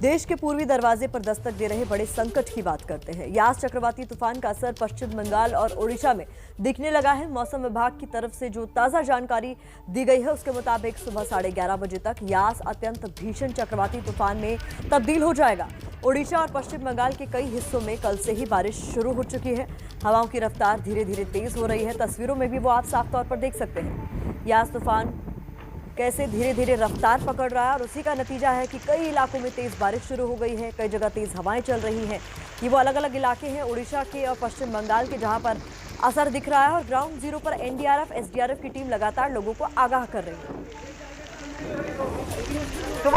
देश के पूर्वी दरवाजे पर दस्तक दे रहे बड़े संकट की बात करते हैं। यास चक्रवाती तूफान का असर पश्चिम बंगाल और ओडिशा में दिखने लगा है। मौसम विभाग की तरफ से जो ताजा जानकारी दी गई है उसके मुताबिक सुबह 11:30 बजे तक यास अत्यंत भीषण चक्रवाती तूफान में तब्दील हो जाएगा। ओडिशा और पश्चिम बंगाल के कई हिस्सों में कल से ही बारिश शुरू हो चुकी है। हवाओं की रफ्तार धीरे धीरे तेज हो रही है। तस्वीरों में भी वो आप साफ तौर पर देख सकते हैं यास तूफान कैसे धीरे धीरे रफ्तार पकड़ रहा है और उसी का नतीजा है कि कई इलाकों में तेज बारिश शुरू हो गई है। कई जगह तेज हवाएं चल रही हैं। ये वो अलग अलग इलाके हैं ओडिशा के और पश्चिम बंगाल के जहां पर असर दिख रहा है और ग्राउंड जीरो पर एनडीआरएफ एसडीआरएफ की टीम लगातार लोगों को आगाह कर रही है। तो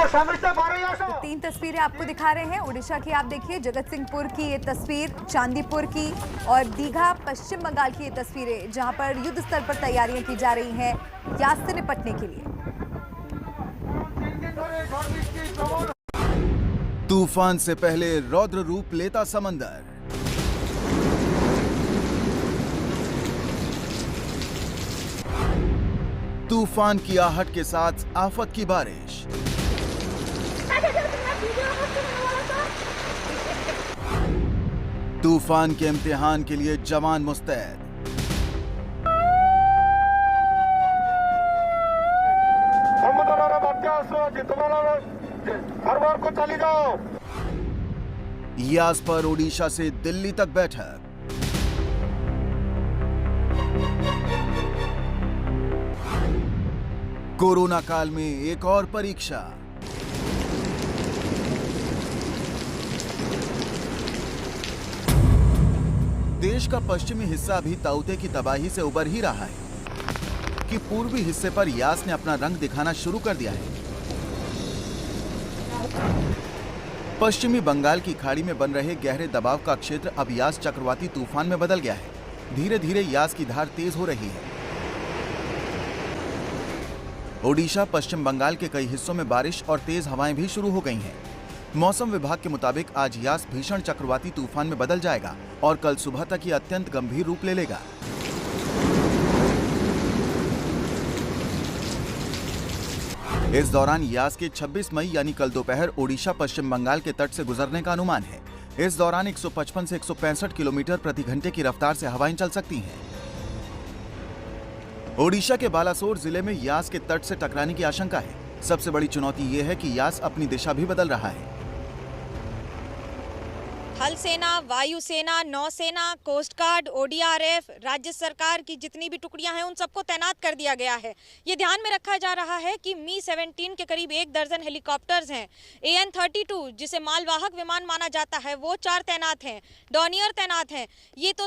3 तस्वीरें आपको दिखा रहे हैं उड़ीसा की। आप देखिए जगत सिंहपुर की ये तस्वीर, चांदीपुर की और दीघा पश्चिम बंगाल की ये तस्वीरें जहां पर युद्ध स्तर पर तैयारियां की जा रही हैं यास से निपटने के लिए। तूफान से पहले रौद्र रूप लेता समंदर। तूफान की आहट के साथ आफत की बारिश। तूफान के इम्तिहान के लिए जवान मुस्तैद। को चली जाओ। यास पर ओडिशा से दिल्ली तक बैठक। कोरोना काल में एक और परीक्षा। देश का पश्चिमी हिस्सा अभी ताउते की तबाही से उबर ही रहा है कि पूर्वी हिस्से पर यास ने अपना रंग दिखाना शुरू कर दिया है। पश्चिमी बंगाल की खाड़ी में बन रहे गहरे दबाव का क्षेत्र अब यास चक्रवाती तूफान में बदल गया है। धीरे धीरे यास की धार तेज हो रही है। ओडिशा पश्चिम बंगाल के कई हिस्सों में बारिश और तेज हवाएं भी शुरू हो गई हैं। मौसम विभाग के मुताबिक आज यास भीषण चक्रवाती तूफान में बदल जाएगा और कल सुबह तक ये अत्यंत गंभीर रूप ले लेगा। इस दौरान यास के 26 मई यानी कल दोपहर ओडिशा पश्चिम बंगाल के तट से गुजरने का अनुमान है। इस दौरान 155 से 165 किलोमीटर प्रति घंटे की रफ्तार से हवाएं चल सकती हैं। ओडिशा के बालासोर जिले में यास के तट से टकराने की आशंका है। सबसे बड़ी चुनौती ये है कि यास अपनी दिशा भी बदल रहा है। थल सेना, वायुसेना, नौसेना, कोस्ट गार्ड, ओडीआरएफ, राज्य सरकार की जितनी भी टुकड़ियां हैं उन सबको तैनात कर दिया गया है। ये ध्यान में रखा जा रहा है कि मी-17 के करीब 1 दर्जन हेलीकॉप्टर्स हैं। AN-32 जिसे मालवाहक विमान माना जाता है वो 4 तैनात हैं। डॉनियर तैनात हैं। ये तो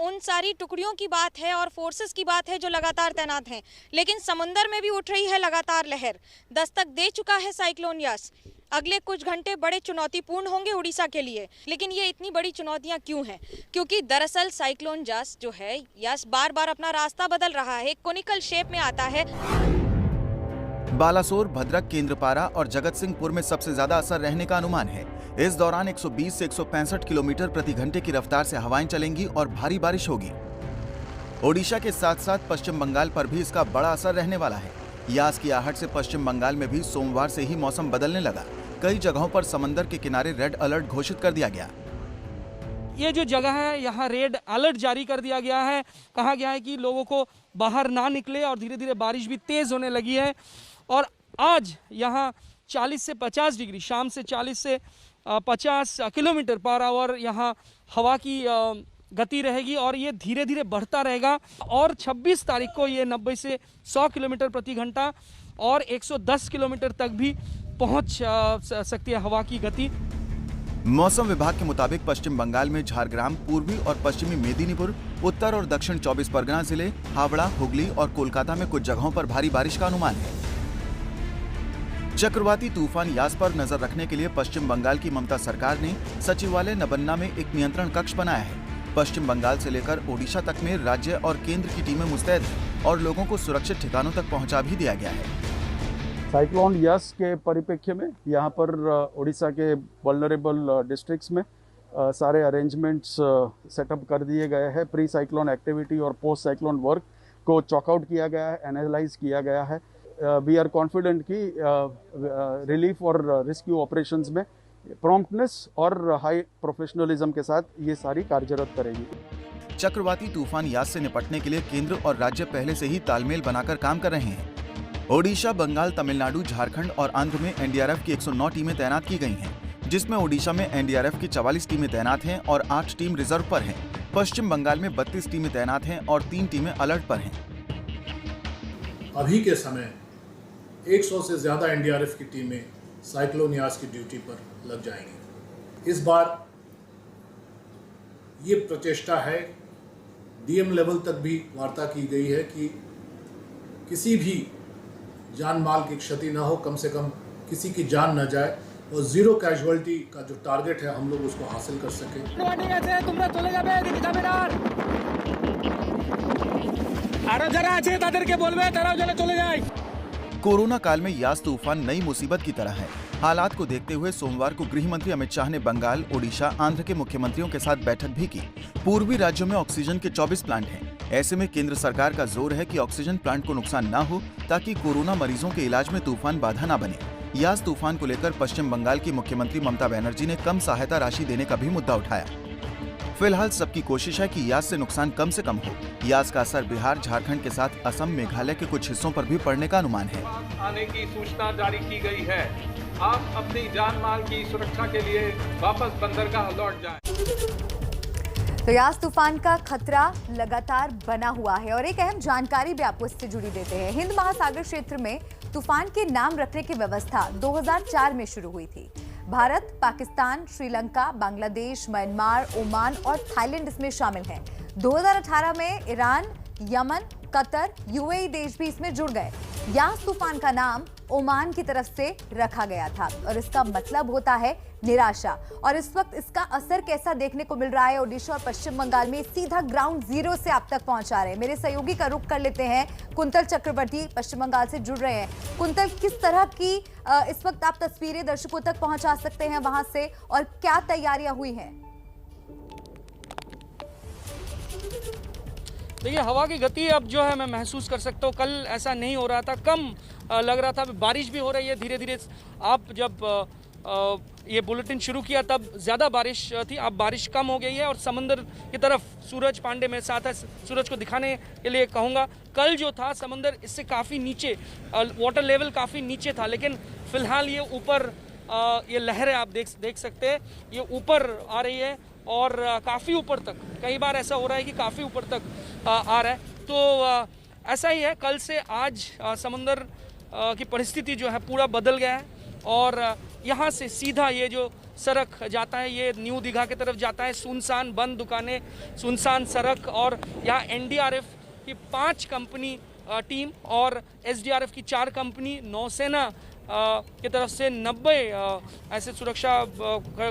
उन सारी टुकड़ियों की बात है और फोर्सेस की बात है जो लगातार तैनात हैं। लेकिन समुंदर में भी उठ रही है लगातार लहर। दस्तक दे चुका है साइक्लोन यास। अगले कुछ घंटे बड़े चुनौतीपूर्ण होंगे उड़ीसा के लिए। लेकिन ये इतनी बड़ी चुनौतियां क्यों हैं? क्योंकि दरअसल साइक्लोन यास जो है यास बार बार अपना रास्ता बदल रहा है, कोनिकल शेप में आता है। बालासोर, भद्रक, केंद्रपारा और जगत सिंहपुर में सबसे ज्यादा असर रहने का अनुमान है। इस दौरान 120 से 165 किलोमीटर प्रति घंटे की रफ्तार से हवाएं चलेंगी और भारी बारिश होगी। ओडिशा के साथ साथ पश्चिम बंगाल पर भी इसका बड़ा असर रहने वाला है। यास की आहट से पश्चिम बंगाल में भी सोमवार से ही मौसम बदलने लगा। कई जगहों पर समंदर के किनारे रेड अलर्ट घोषित कर दिया गया। ये जो जगह है यहाँ रेड अलर्ट जारी कर दिया गया है। कहा गया है कि लोगों को बाहर ना निकले और धीरे धीरे बारिश भी तेज होने लगी है। और आज यहाँ 40 से 50 डिग्री, शाम से 40 से 50 किलोमीटर पर आवर यहाँ हवा की गति रहेगी और ये धीरे धीरे बढ़ता रहेगा। और 26 तारीख को ये 90 से 100 किलोमीटर प्रति घंटा और 110 किलोमीटर तक भी पहुंच सकती है हवा की गति। मौसम विभाग के मुताबिक पश्चिम बंगाल में झारग्राम, पूर्वी और पश्चिमी मेदिनीपुर, उत्तर और दक्षिण 24 परगना जिले, हावड़ा, हुगली और कोलकाता में कुछ जगहों पर भारी बारिश का अनुमान है। चक्रवाती तूफान यास पर नजर रखने के लिए पश्चिम बंगाल की ममता सरकार ने सचिवालय नबन्ना में एक नियंत्रण कक्ष बनाया है। पश्चिम बंगाल से लेकर ओडिशा तक में राज्य और केंद्र की टीमें मुस्तैद हैं और लोगों को सुरक्षित ठिकानों तक पहुंचा भी दिया गया है। साइक्लोन यस के परिप्रेक्ष्य में यहाँ पर उड़ीसा के वल्नरेबल डिस्ट्रिक्ट्स में सारे अरेंजमेंट्स सेटअप कर दिए गए हैं। प्री साइक्लोन एक्टिविटी और पोस्ट साइक्लोन वर्क को चॉकआउट किया गया है, एनालाइज किया गया है। वी आर कॉन्फिडेंट कि रिलीफ और रेस्क्यू ऑपरेशंस में प्रॉम्प्टनेस और हाई प्रोफेशनलिज्म के साथ ये सारी कार्यरत करेगी। चक्रवाती तूफान यास से निपटने के लिए केंद्र और राज्य पहले से ही तालमेल बनाकर काम कर रहे हैं। ओडिशा, बंगाल, तमिलनाडु, झारखंड और आंध्र में एनडीआरएफ की 109 टीमें तैनात की गई हैं, जिसमें ओडिशा में एनडीआरएफ की 44 टीमें तैनात हैं और 8 टीम रिजर्व पर हैं। पश्चिम बंगाल में 32 टीमें तैनात हैं और 3 टीमें अलर्ट पर हैं। अभी के समय 100 से ज़्यादा एनडीआरएफ की टीमें साइक्लोन यास की ड्यूटी पर लग जाएंगी। इस बार ये प्रचेष्टा है, डीएम लेवल तक भी वार्ता की गई है कि किसी भी जान माल की क्षति ना हो, कम से कम किसी की जान न जाए और जीरो कैजुअलिटी का जो टारगेट है हम लोग उसको हासिल कर सकें। कोरोना काल में यास तूफान नई मुसीबत की तरह है। हालात को देखते हुए सोमवार को गृह मंत्री अमित शाह ने बंगाल, ओडिशा, आंध्र के मुख्यमंत्रियों के साथ बैठक भी की। पूर्वी राज्यों में ऑक्सीजन के 24 प्लांट हैं। ऐसे में केंद्र सरकार का जोर है कि ऑक्सीजन प्लांट को नुकसान न हो, ताकि कोरोना मरीजों के इलाज में तूफान बाधा न बने। यास तूफान को लेकर पश्चिम बंगाल की मुख्यमंत्री ममता बनर्जी ने कम सहायता राशि देने का भी मुद्दा उठाया। फिलहाल सबकी कोशिश है कि यास से नुकसान कम से कम हो। यास का असर बिहार, झारखंड के साथ असम, मेघालय के कुछ हिस्सों पर भी पड़ने का अनुमान है। आने की सूचना जारी की गई है। आप अपनी जान माल की सुरक्षा के लिए वापस बंदरगाह लौट जाएं। तो यास तूफान का खतरा लगातार बना हुआ है और एक अहम जानकारी भी आपको इससे जुड़ी देते हैं। हिंद महासागर क्षेत्र में तूफान के नाम रखने की व्यवस्था 2004 में शुरू हुई थी। भारत, पाकिस्तान, श्रीलंका, बांग्लादेश, म्यांमार, ओमान और थाईलैंड इसमें शामिल हैं। 2018 में ईरान, यमन, कतर, यूएई देश भी इसमें जुड़ गए। यास तूफान का नाम ओमान की तरफ से रखा गया था और इसका मतलब होता है निराशा। और इस वक्त इसका असर कैसा देखने को मिल रहा है ओडिशा और पश्चिम बंगाल में, सीधा ग्राउंड जीरो से आप तक पहुंचा रहे हैं। मेरे सहयोगी का रुख कर लेते हैं, कुंतल चक्रवर्ती पश्चिम बंगाल से जुड़ रहे हैं। कुंतल, किस तरह की इस वक्त आप तस्वीरें दर्शकों तक पहुंचा सकते हैं वहां से, और क्या तैयारियां हुई हैं? देखिए, हवा की गति अब जो है मैं महसूस कर सकता हूँ। कल ऐसा नहीं हो रहा था, कम लग रहा था। बारिश भी हो रही है धीरे धीरे। आप जब ये बुलेटिन शुरू किया तब ज़्यादा बारिश थी, अब बारिश कम हो गई है और समंदर की तरफ सूरज पांडे मेरे साथ है, सूरज को दिखाने के लिए कहूँगा। कल जो था समंदर इससे काफ़ी नीचे, वाटर लेवल काफ़ी नीचे था, लेकिन फिलहाल ये ऊपर, ये लहरें आप देख सकते हैं, ये ऊपर आ रही है और काफ़ी ऊपर तक, कई बार ऐसा हो रहा है कि काफ़ी ऊपर तक आ रहा है। तो ऐसा ही है, कल से आज समंदर की परिस्थिति जो है पूरा बदल गया है और यहाँ से सीधा ये जो सड़क जाता है ये न्यू दीघा की तरफ जाता है। सुनसान, बंद दुकानें, सुनसान सड़क, और यहाँ एनडीआरएफ की 5 कंपनी टीम और एसडीआरएफ की 4 कंपनी, नौसेना की तरफ से 90 ऐसे सुरक्षा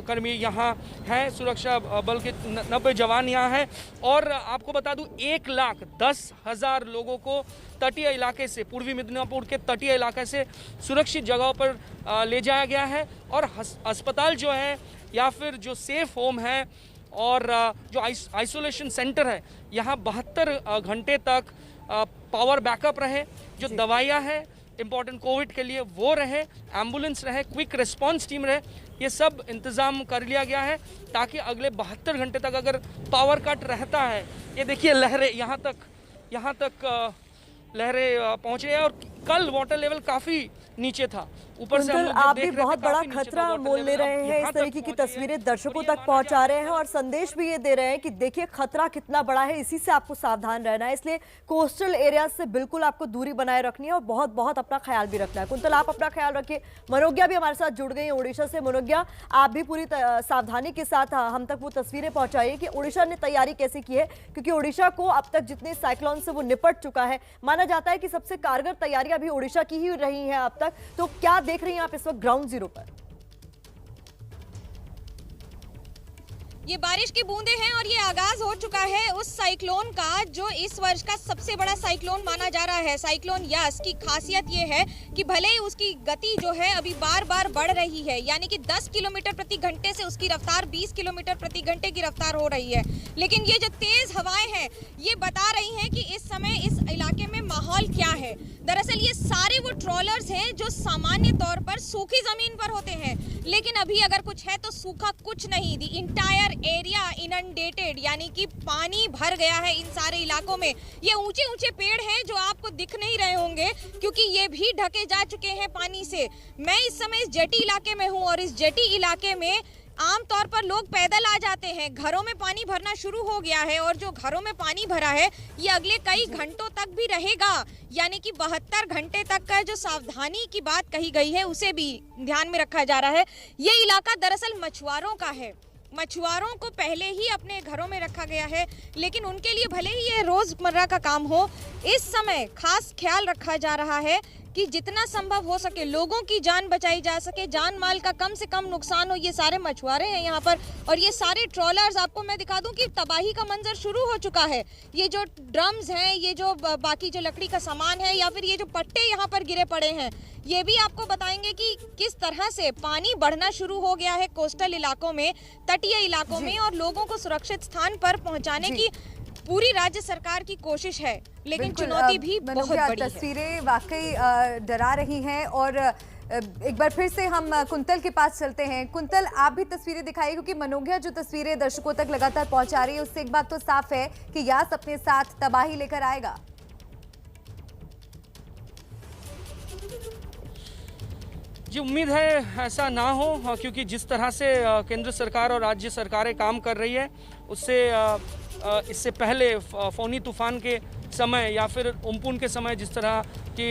कर्मी यहाँ हैं, सुरक्षा बल के 90 जवान यहाँ हैं। और आपको बता दूं 1,10,000 लोगों को तटीय इलाके से, पूर्वी मिदनापुर के तटीय इलाके से सुरक्षित जगहों पर ले जाया गया है। और अस्पताल जो है या फिर जो सेफ होम है और जो आइसोलेशन सेंटर है, यहाँ 72 घंटे तक पावर बैकअप रहे, जो दवाइयाँ हैं इम्पॉर्टेंट कोविड के लिए वो रहे, एम्बुलेंस रहे, क्विक रिस्पांस टीम रहे, ये सब इंतज़ाम कर लिया गया है ताकि अगले 72 घंटे तक अगर पावर कट रहता है, ये देखिए लहरें यहाँ तक लहरें पहुँच रही है। और कल वाटर लेवल काफ़ी नीचे था, ऊपर से हम लोग आप देख भी रहे थे, बहुत बड़ा काफी नीचे था खतरा water मोल level, ले अब रहे हैं, यहाँ इस तक तरीके की पहुँचे हैं। तस्वीरें दर्शकों और ये तक माना पहुंचा जा रहे हैं और संदेश भी ये दे रहे हैं कि देखिए खतरा कितना बड़ा है, इसी से आपको सावधान रहना है। इसलिए कोस्टल एरिया से बिल्कुल आपको दूरी बनाए रखनी है और बहुत बहुत अपना ख्याल भी रखना है। कुंतल, आप अपना ख्याल रखिए। मनोज्ञा भी हमारे साथ जुड़ गई है उड़ीसा से। मनोज्ञा, आप भी पूरी सावधानी के साथ हम तक वो तस्वीरें पहुंचाइए कि उड़ीसा ने तैयारी कैसे की है, क्योंकि उड़ीसा को अब तक जितने साइक्लोन से वो निपट चुका है, माना जाता है कि सबसे कारगर तैयारियां भी उड़ीसा की ही रही हैं अब तक। तो क्या देख रही हैं आप इस वक्त ग्राउंड जीरो पर? ये बारिश की बूंदें हैं और ये आगाज हो चुका है उस साइक्लोन का जो इस वर्ष का सबसे बड़ा साइक्लोन माना जा रहा है। साइक्लोन यास की खासियत ये है कि भले ही उसकी गति जो है अभी बार बार बढ़ रही है, यानी कि 10 किलोमीटर प्रति घंटे से उसकी रफ्तार 20 किलोमीटर प्रति घंटे की रफ्तार हो रही है, लेकिन ये जो तेज हवाएं हैं ये बता रही हैं कि इस समय इस इलाके में माहौल क्या है। दरअसल ये सारे वो ट्रॉलर्स हैं जो सामान्य तौर पर सूखी जमीन पर होते हैं, लेकिन अभी अगर कुछ है तो सूखा कुछ नहीं। दी इंटायर एरिया इनंडेटेड, यानी कि पानी भर गया है इन सारे इलाकों में। ये ऊंचे ऊंचे पेड़ हैं जो आपको दिख नहीं रहे होंगे क्योंकि ये भी ढके जा चुके हैं पानी से। मैं इस समय इस जेटी इलाके में हूँ और इस जेटी इलाके में आमतौर पर लोग पैदल आ जाते हैं। घरों में पानी भरना शुरू हो गया है और जो घरों में पानी भरा है ये अगले कई घंटों तक भी रहेगा, यानी कि 72 घंटे तक का जो सावधानी की बात कही गई है उसे भी ध्यान में रखा जा रहा है। ये इलाका दरअसल मछुआरों का है। मछुआरों को पहले ही अपने घरों में रखा गया है, लेकिन उनके लिए भले ही ये रोजमर्रा का काम हो, इस समय खास ख्याल रखा जा रहा है कि जितना संभव हो सके लोगों की जान बचाई जा सके, जान माल का कम से कम नुकसान हो। ये सारे मछुआरे हैं यहाँ पर और ये सारे ट्रॉलर्स, आपको मैं दिखा दूं कि तबाही का मंजर शुरू हो चुका है। ये जो ड्रम्स हैं, ये जो बाकी जो लकड़ी का सामान है या फिर ये जो पट्टे यहाँ पर गिरे पड़े हैं, ये भी आपको बताएंगे कि किस तरह से पानी बढ़ना शुरू हो गया है कोस्टल इलाकों में, तटीय इलाकों में, और लोगों को सुरक्षित स्थान पर पहुँचाने की पूरी राज्य सरकार की कोशिश है, लेकिन चुनौती भी बहुत बड़ी है। तस्वीरें वाकई डरा रही हैं और एक बार फिर से हम कुंतल के पास चलते हैं। कुंतल, आप भी तस्वीरें दिखाइए क्योंकि मनोज्ञा जो तस्वीरें दर्शकों तक लगातार पहुंचा रही है उससे एक बात तो साफ है कि यास अपने साथ तबाही लेकर आएगा। जी, उम्मीद है ऐसा ना हो, क्योंकि जिस तरह से केंद्र सरकार और राज्य सरकारें काम कर रही है उससे इससे पहले फौनी तूफान के समय या फिर उम्पुन के समय जिस तरह की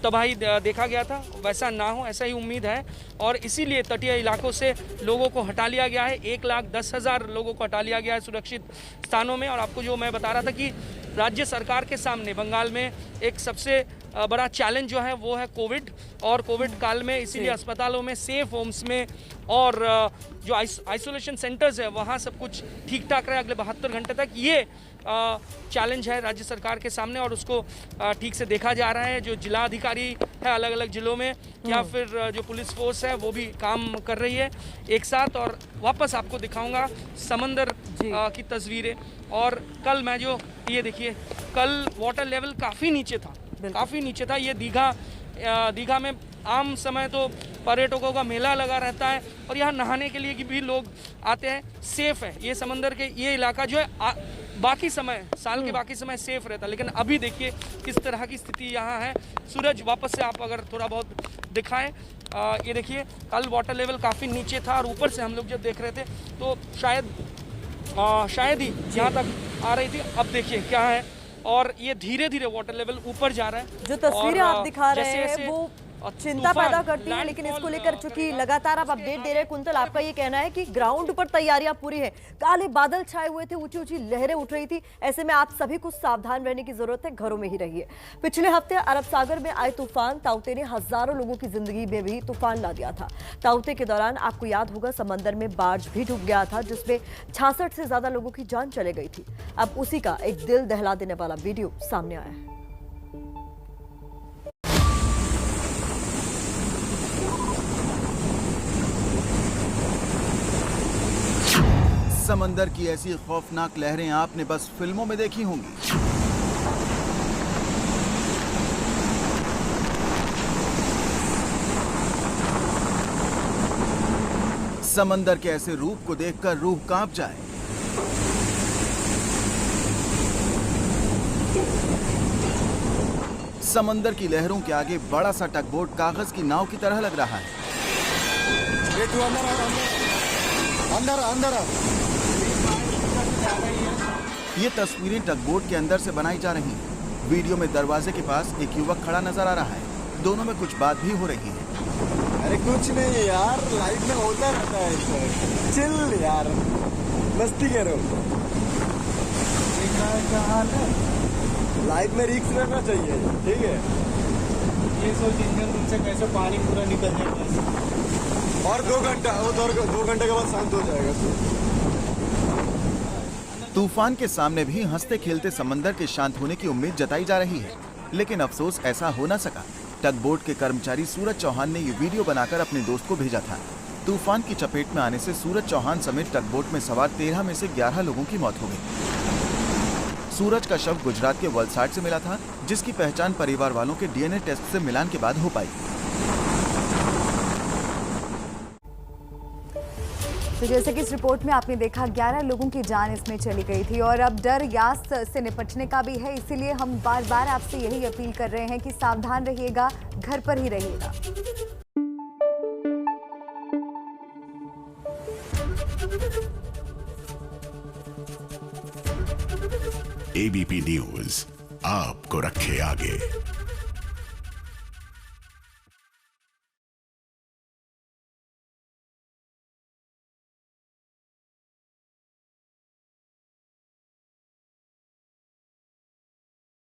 तबाही देखा गया था वैसा ना हो, ऐसा ही उम्मीद है। और इसीलिए तटीय इलाकों से लोगों को हटा लिया गया है। 1,10,000 लोगों को हटा लिया गया है सुरक्षित स्थानों में। और आपको जो मैं बता रहा था कि राज्य सरकार के सामने बंगाल में एक सबसे बड़ा चैलेंज जो है वो है कोविड, और कोविड काल में इसीलिए अस्पतालों में, सेफ होम्स में और जो आइसोलेशन सेंटर्स है वहाँ सब कुछ ठीक ठाक रहे अगले 72 घंटे तक। ये चैलेंज है राज्य सरकार के सामने और उसको ठीक से देखा जा रहा है। जो जिला अधिकारी है अलग अलग जिलों में या फिर जो पुलिस फोर्स है वो भी काम कर रही है एक साथ। और वापस आपको दिखाऊंगा समंदर की तस्वीरें। और कल मैं जो ये देखिए, कल वाटर लेवल काफ़ी नीचे था, ये दीघा में आम समय तो पर्यटकों का मेला लगा रहता है और यहाँ नहाने के लिए भी लोग आते हैं। सेफ है ये समंदर के ये इलाका जो है, बाकी समय साल के बाकी समय सेफ रहता है, लेकिन अभी देखिए किस तरह की स्थिति यहाँ है। सूरज वापस से आप अगर थोड़ा बहुत दिखाएं, ये देखिए कल वाटर लेवल काफ़ी नीचे था और ऊपर से हम लोग जब देख रहे थे तो शायद ही यहाँ तक आ रही थी। अब देखिए क्या है, और ये धीरे धीरे वाटर लेवल ऊपर जा रहा है। जो तस्वीरें आप दिखा रहे हैं वो चिंता पैदा करती है, लेकिन इसको लेकर चूंकि लगातार आप अपडेट दे रहे हैं कुंतल, आपका ये कहना है कि ग्राउंड पर तैयारियां पूरी है। काले बादल छाए हुए थे, ऊंची ऊंची लहरें उठ रही थी, ऐसे में आप सभी को सावधान रहने की जरूरत है, घरों में ही रहिए। पिछले हफ्ते अरब सागर में आए तूफान ताउते ने हजारों लोगों की जिंदगी में भी तूफान ला दिया था। ताउते के दौरान आपको याद होगा समंदर में बार्ज भी डूब गया था जिसमें 66 से ज्यादा लोगों की जान चले गई थी। अब उसी का एक दिल दहला देने वाला वीडियो सामने आया है। समंदर की ऐसी खौफनाक लहरें आपने बस फिल्मों में देखी होंगी। समंदर के ऐसे रूप को देखकर रूह कांप जाए। समंदर की लहरों के आगे बड़ा सा टगबोट कागज की नाव की तरह लग रहा है। अंदर ये तस्वीरें टगबोट के अंदर से बनाई जा रही हैं। वीडियो में दरवाजे के पास एक युवक खड़ा नजर आ रहा है। दोनों में कुछ बात भी हो रही है। अरे कुछ नहीं यार, लाइफ में होता रहता है, चिल यार, मस्ती करो। लाइफ में रिस्क रहना चाहिए, ठीक है। ये सोच इंजन रूम से कैसे पानी पूरा निकल जाएगा। और 2 घंटा, वो 2 घंटे के बाद शांत हो जाएगा। तूफान के सामने भी हंसते खेलते समंदर के शांत होने की उम्मीद जताई जा रही है, लेकिन अफसोस ऐसा हो न सका। टग बोट के कर्मचारी सूरज चौहान ने ये वीडियो बनाकर अपने दोस्त को भेजा था। तूफान की चपेट में आने से सूरज चौहान समेत टग बोट में सवार 13 में से 11 लोगों की मौत हो गई। सूरज का शव गुजरात के वलसाड से मिला था, जिसकी पहचान परिवार वालों के डीएनए टेस्ट से मिलान के बाद हो पाई। तो जैसे कि इस रिपोर्ट में आपने देखा 11 लोगों की जान इसमें चली गई थी और अब डर यास से निपटने का भी है, इसीलिए हम बार बार आपसे यही अपील कर रहे हैं कि सावधान रहिएगा, घर पर ही रहिएगा। एबीपी न्यूज आपको रखे आगे।